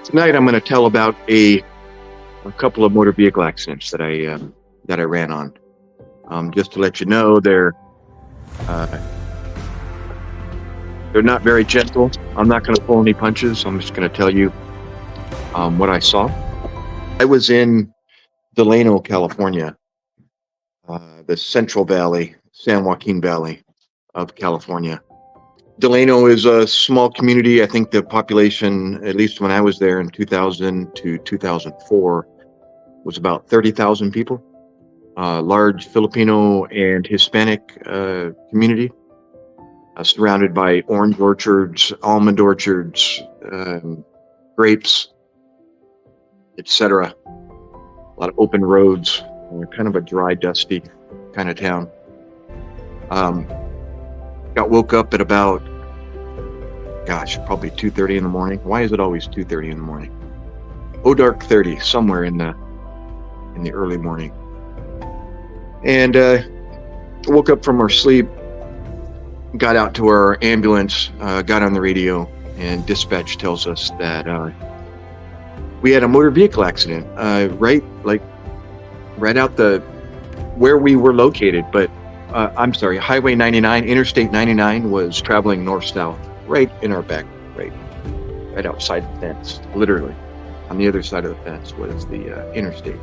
Tonight, I'm going to tell about a couple of motor vehicle accidents that I ran on. Just to let you know, they're not very gentle. I'm not going to pull any punches. I'm just going to tell you what I saw. I was in Delano, California, the Central Valley, San Joaquin Valley of California. Delano is a small community. I think the population, at least when I was there in 2000 to 2004, was about 30,000 people. Large Filipino and Hispanic community, surrounded by orange orchards, almond orchards, grapes, etc. A lot of open roads, kind of a dry, dusty kind of town. Got woke up at about, probably 2:30 in the morning. Why is it always 2:30 in the morning? Dark 30, somewhere in the early morning. And woke up from our sleep, got out to our ambulance, got on the radio, and dispatch tells us that we had a motor vehicle accident right out where we were located. But I'm sorry, Highway 99, Interstate 99 was traveling north-south, right in our back, right outside the fence, literally. On the other side of the fence was the interstate.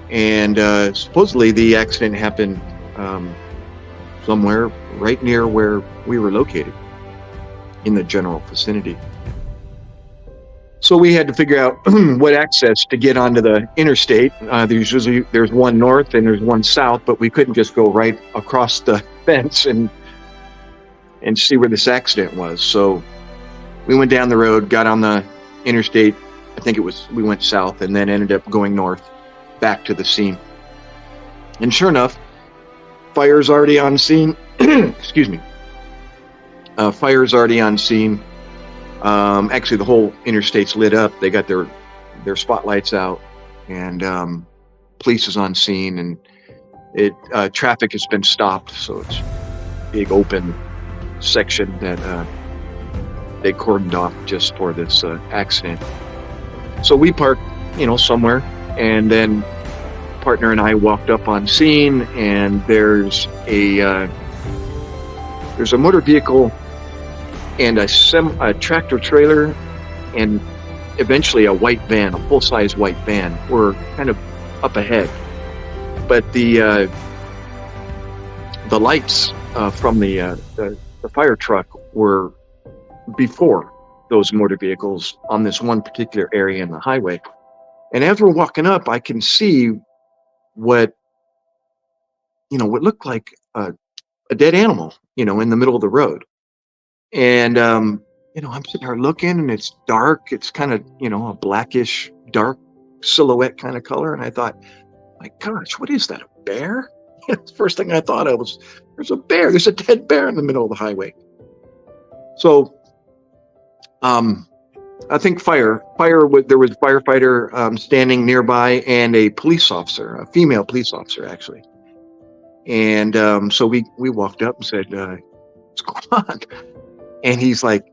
And supposedly the accident happened somewhere right near where we were located, in the general vicinity. So we had to figure out what access to get onto the interstate. There's one north and there's one south, but we couldn't just go right across the fence and see where this accident was. So we went down the road, got on the interstate. I think we went south and then ended up going north back to the scene. And sure enough, fire's already on scene. Excuse me. Fire's already on scene. Actually, the whole interstate's lit up. They got their spotlights out, and police is on scene, and traffic has been stopped. So it's a big open section that they cordoned off just for this accident. So we parked, somewhere, and then partner and I walked up on scene, and there's a motor vehicle and a tractor trailer, and eventually a white van, a full-size white van, were kind of up ahead. But the lights from the fire truck were before those motor vehicles on this one particular area in the highway. And as we're walking up, I can see what looked like a dead animal, in the middle of the road. And, I'm sitting there looking, and it's dark. It's kind of, a blackish, dark silhouette kind of color. And I thought, my gosh, what is that, a bear? The first thing I thought of was, there's a bear. There's a dead bear in the middle of the highway. So, I think there was a firefighter standing nearby, and a police officer, a female police officer, actually. And so we walked up and said, what's going on? And he's like,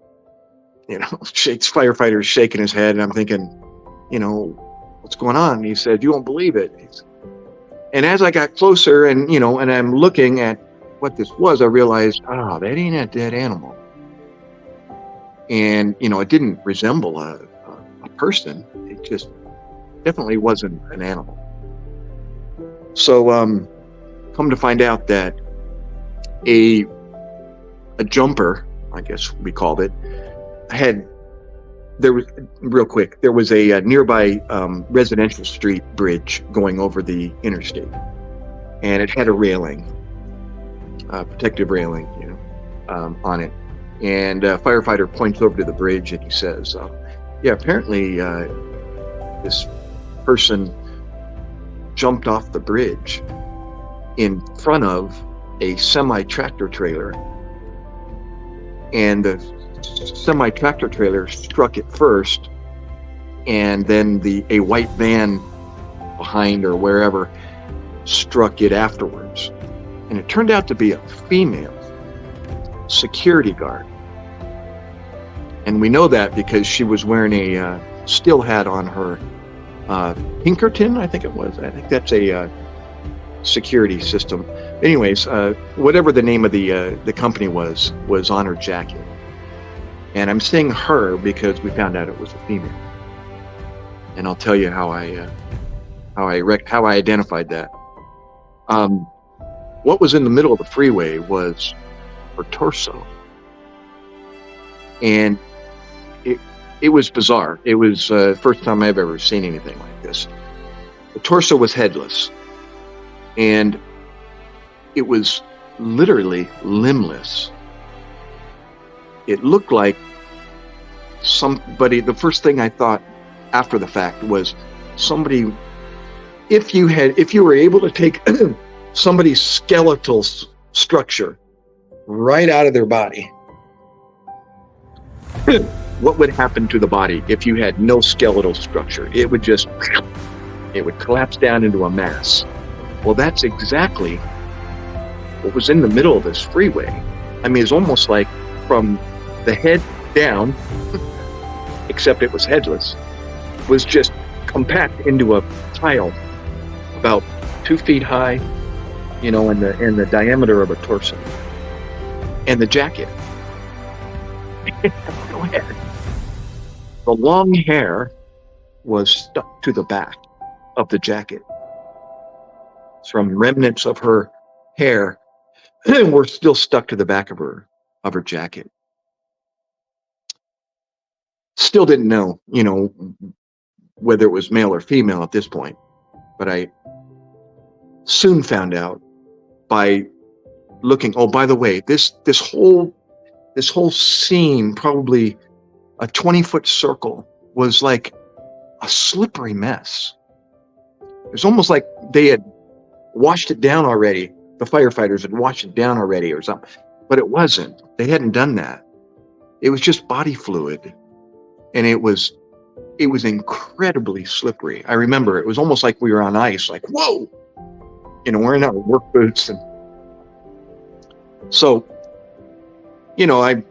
firefighter's shaking his head, and I'm thinking, what's going on? And he said, you won't believe it. And as I got closer and I'm looking at what this was, I realized, that ain't a dead animal. And, it didn't resemble a person. It just definitely wasn't an animal. So, come to find out that a jumper, I guess we called it, there was a nearby residential street bridge going over the interstate, and it had a railing, protective railing, on it. And a firefighter points over to the bridge, and he says, apparently this person jumped off the bridge in front of a semi-tractor trailer, and the semi-tractor trailer struck it first, and then a white van behind or wherever struck it afterwards. And it turned out to be a female security guard. And we know that because she was wearing a still had on her Pinkerton, I think it was. I think that's a security system. Anyways, whatever the name of the company was on her jacket. And I'm saying her because we found out it was a female. And I'll tell you how I identified that. What was in the middle of the freeway was her torso, and it was bizarre. It was the first time I've ever seen anything like this. The torso was headless, and it was literally limbless. It looked like somebody. The first thing I thought after the fact was somebody. If you were able to take somebody's skeletal structure right out of their body, what would happen to the body if you had no skeletal structure? It would collapse down into a mass. Well, that's exactly what was in the middle of this freeway. I mean, it's almost like from the head down, except it was headless, was just compact into a tile about 2 feet high, in the diameter of a torso. And the jacket. Go ahead. The long hair was stuck to the back of the jacket. Some remnants of her hair were still stuck to the back of her jacket. Still didn't know, whether it was male or female at this point, but I soon found out by looking. Oh, by the way, this whole scene, probably a 20-foot circle, was like a slippery mess. It was almost like they had washed it down already. The firefighters had washed it down already or something, but it wasn't. They hadn't done that. It was just body fluid, and it was incredibly slippery. I remember it was almost like we were on ice, like, whoa, wearing our work boots. And so, I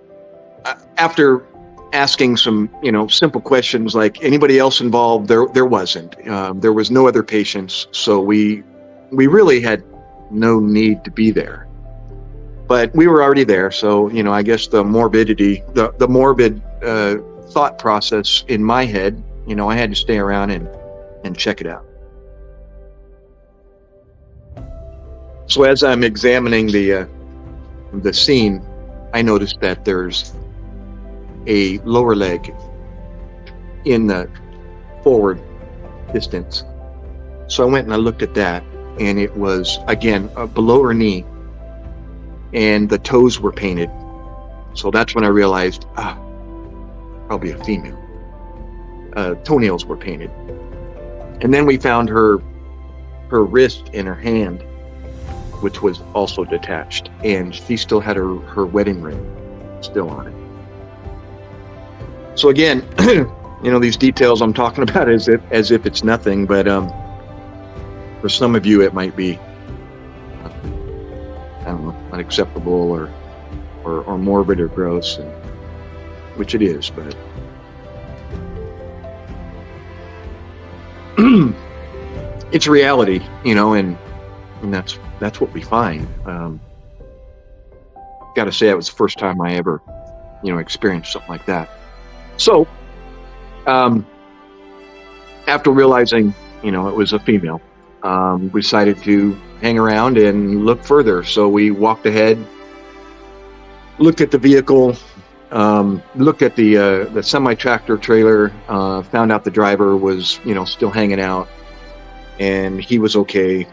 after asking some, simple questions like anybody else involved, there wasn't. There was no other patients, so we really had no need to be there. But we were already there, so I guess the morbid thought process in my head, I had to stay around and check it out. So as I'm examining the scene, I noticed that there's a lower leg in the forward distance. So I went and I looked at that, and it was, again, below her knee, and the toes were painted. So that's when I realized, probably a female. Toenails were painted. And then we found her wrist and her hand, which was also detached, and she still had her wedding ring still on it. So again, these details I'm talking about as if it's nothing, but for some of you it might be, I don't know, unacceptable or morbid or gross, which it is, but it's reality, and that's what we find. Got to say, it was the first time I ever, experienced something like that. So, after realizing, it was a female, we decided to hang around and look further. So we walked ahead, looked at the vehicle, looked at the semi-tractor trailer, found out the driver was, still hanging out, and he was okay,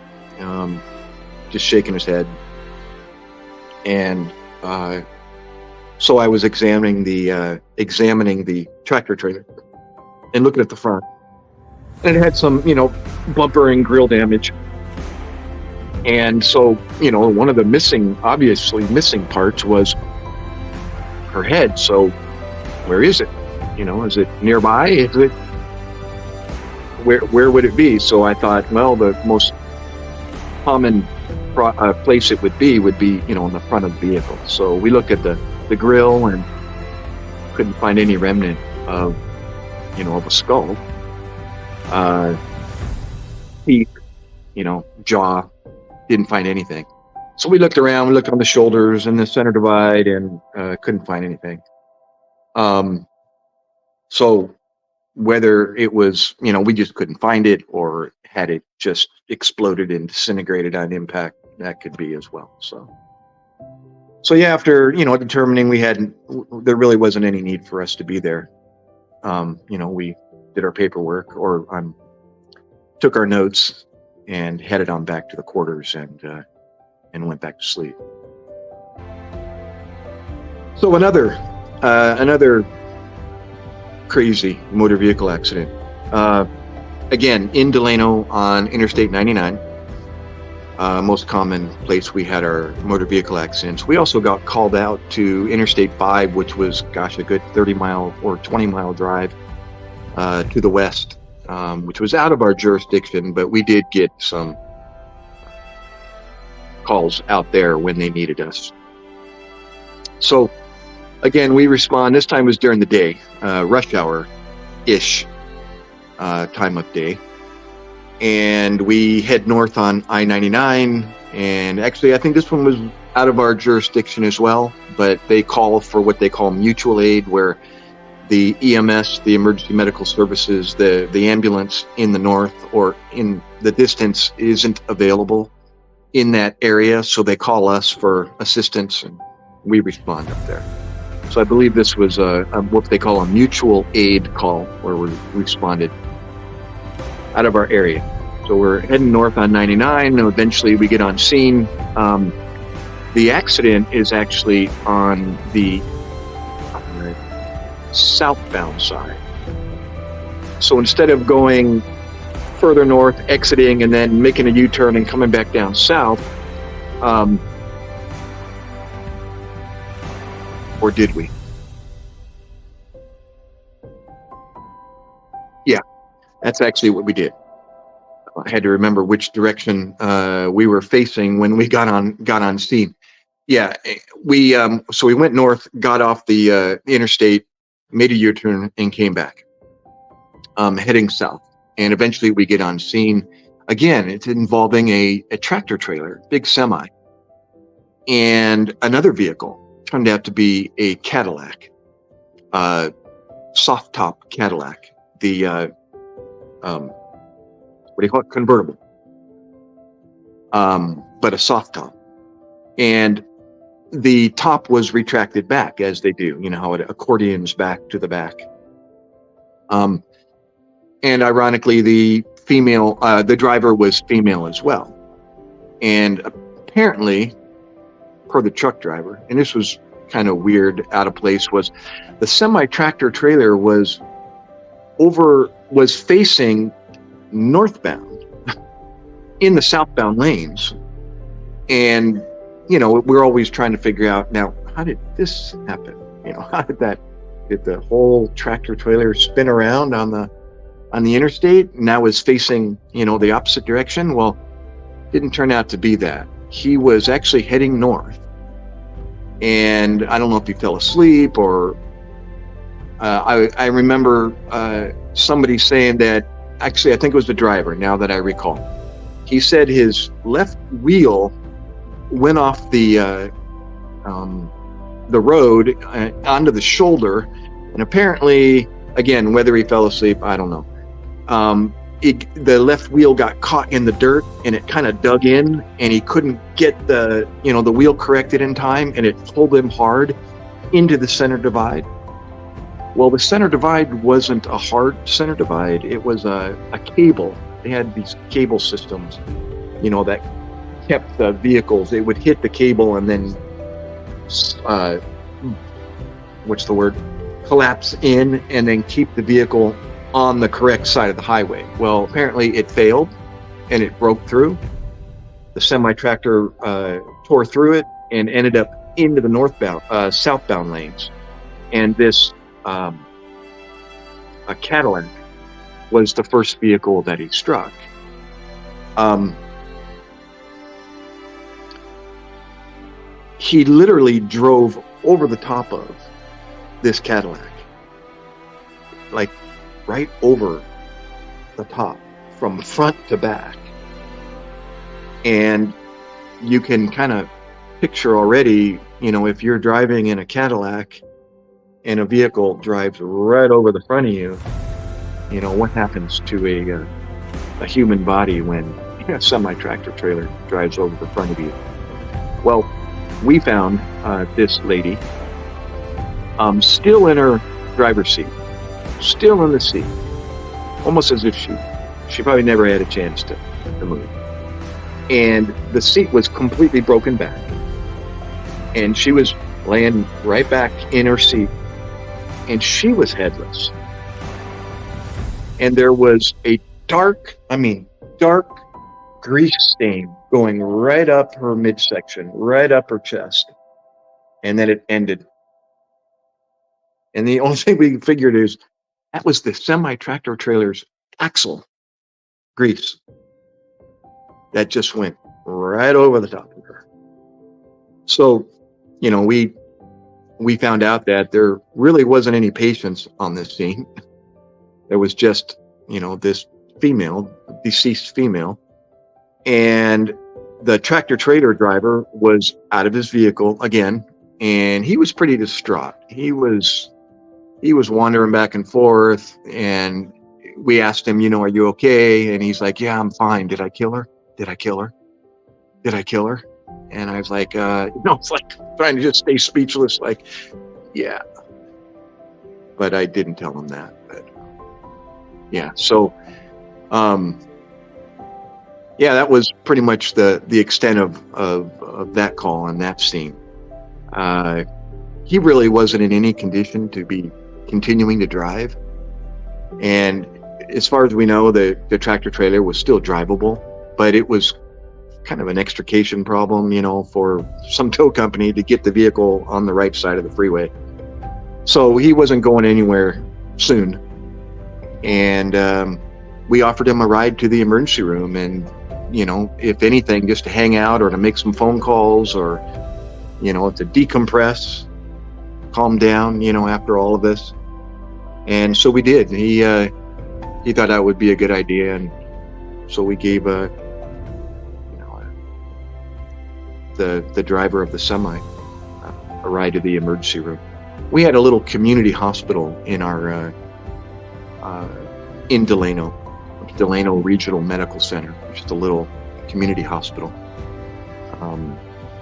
just shaking his head. And so I was examining the tractor trailer and looking at the front, and it had some, bumper and grill damage. And so, one of the obviously missing parts was her head. So where is it? Is it nearby? Is it, where would it be? So I thought, well, the most common place it would be, in the front of the vehicle. So we looked at the grill, and couldn't find any remnant of, of a skull. Teeth, jaw, didn't find anything. So we looked around, we looked on the shoulders and the center divide, and couldn't find anything. So whether it was, we just couldn't find it, or had it just exploded and disintegrated on impact, that could be as well. So yeah, after, determining there really wasn't any need for us to be there. We did our paperwork, or took our notes and headed on back to the quarters and went back to sleep. So another crazy motor vehicle accident. Again, in Delano on Interstate 99, most common place we had our motor vehicle accidents. We also got called out to Interstate 5, which was, a good 30-mile or 20-mile drive to the west, which was out of our jurisdiction, but we did get some calls out there when they needed us. So again, we respond. This time was during the day, rush hour-ish time of day. And we head north on I-99. And actually, I think this one was out of our jurisdiction as well, but they call for what they call mutual aid, where the EMS, the emergency medical services, the ambulance in the north or in the distance isn't available in that area. So they call us for assistance, and we respond up there. So I believe this was what they call a mutual aid call, where we responded out of our area. So we're heading north on 99, and eventually we get on scene. The accident is actually on the southbound side. So instead of going further north, exiting, and then making a U-turn and coming back down south, or did we? Yeah, that's actually what we did. I had to remember which direction we were facing when we got on scene. Yeah, so we went north, got off the interstate, made a U-turn, and came back, heading south. And eventually we get on scene. Again, it's involving a tractor trailer, big semi, and another vehicle. Turned out to be a Cadillac, soft top Cadillac, the what do you call it, convertible, but a soft top, and the top was retracted back, as they do, how it accordions back to the back. And ironically, the driver was female as well, and apparently, per the truck driver, and this was kind of weird, out of place, was the semi-tractor trailer was facing northbound in the southbound lanes. And we're always trying to figure out, now, how did this happen? How did the whole tractor trailer spin around on the interstate, and now was facing the opposite direction? Well, didn't turn out to be that. He was actually heading north, and I don't know if he fell asleep or I remember somebody saying that, actually I think it was the driver, now that I recall. He said his left wheel went off the road onto the shoulder, and apparently, again, whether he fell asleep, I don't know. The left wheel got caught in the dirt, and it kind of dug in, and he couldn't get the wheel corrected in time, and it pulled him hard into the center divide. Well, the center divide wasn't a hard center divide. It was a cable. They had these cable systems, that kept the vehicles. It would hit the cable and then, collapse in, and then keep the vehicle on the correct side of the highway. Well, apparently it failed, and it broke through. The semi-tractor tore through it and ended up into the southbound lanes. And this a Cadillac was the first vehicle that he struck. He literally drove over the top of this Cadillac, like right over the top from front to back. And you can kind of picture already, if you're driving in a Cadillac and a vehicle drives right over the front of you, what happens to a human body when a semi-tractor trailer drives over the front of you. Well, we found this lady still in her driver's seat, still in the seat, almost as if she probably never had a chance to move. And the seat was completely broken back. And she was laying right back in her seat. And she was headless. And there was a dark grease stain going right up her midsection, right up her chest. And then it ended. And the only thing we figured is that was the semi-tractor trailer's axle grease that just went right over the top of her. So, we found out that there really wasn't any patients on this scene. There was just, this deceased female. And the tractor trailer driver was out of his vehicle again, and he was pretty distraught. He was wandering back and forth, and we asked him, are you okay? And he's like, yeah, I'm fine. Did I kill her? Did I kill her? Did I kill her? And I was like, it's like trying to just stay speechless, like, yeah. But I didn't tell him that. But yeah, so, that was pretty much the extent of that call and that scene. He really wasn't in any condition to be continuing to drive. And as far as we know, the tractor trailer was still drivable, but it was kind of an extrication problem, for some tow company to get the vehicle on the right side of the freeway. So he wasn't going anywhere soon. And we offered him a ride to the emergency room, and, if anything, just to hang out or to make some phone calls or, to decompress, calm down, after all of this. And so we did. He thought that would be a good idea. And so we gave the driver of the semi a ride to the emergency room. We had a little community hospital in our in Delano Regional Medical Center, just a little community hospital.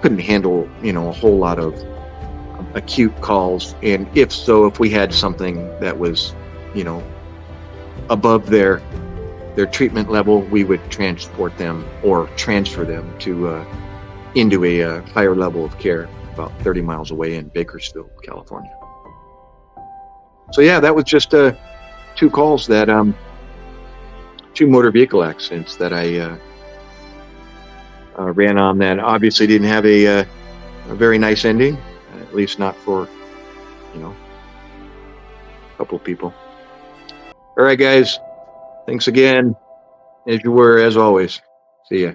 Couldn't handle a whole lot of acute calls, and if we had something that was above their treatment level, we would transport them or transfer them to into a higher level of care about 30 miles away in Bakersfield, California. So yeah, that was just two calls that two motor vehicle accidents that I ran on that obviously didn't have a very nice ending, at least not for a couple of people. All right, guys, thanks again, as you were, as always. See ya.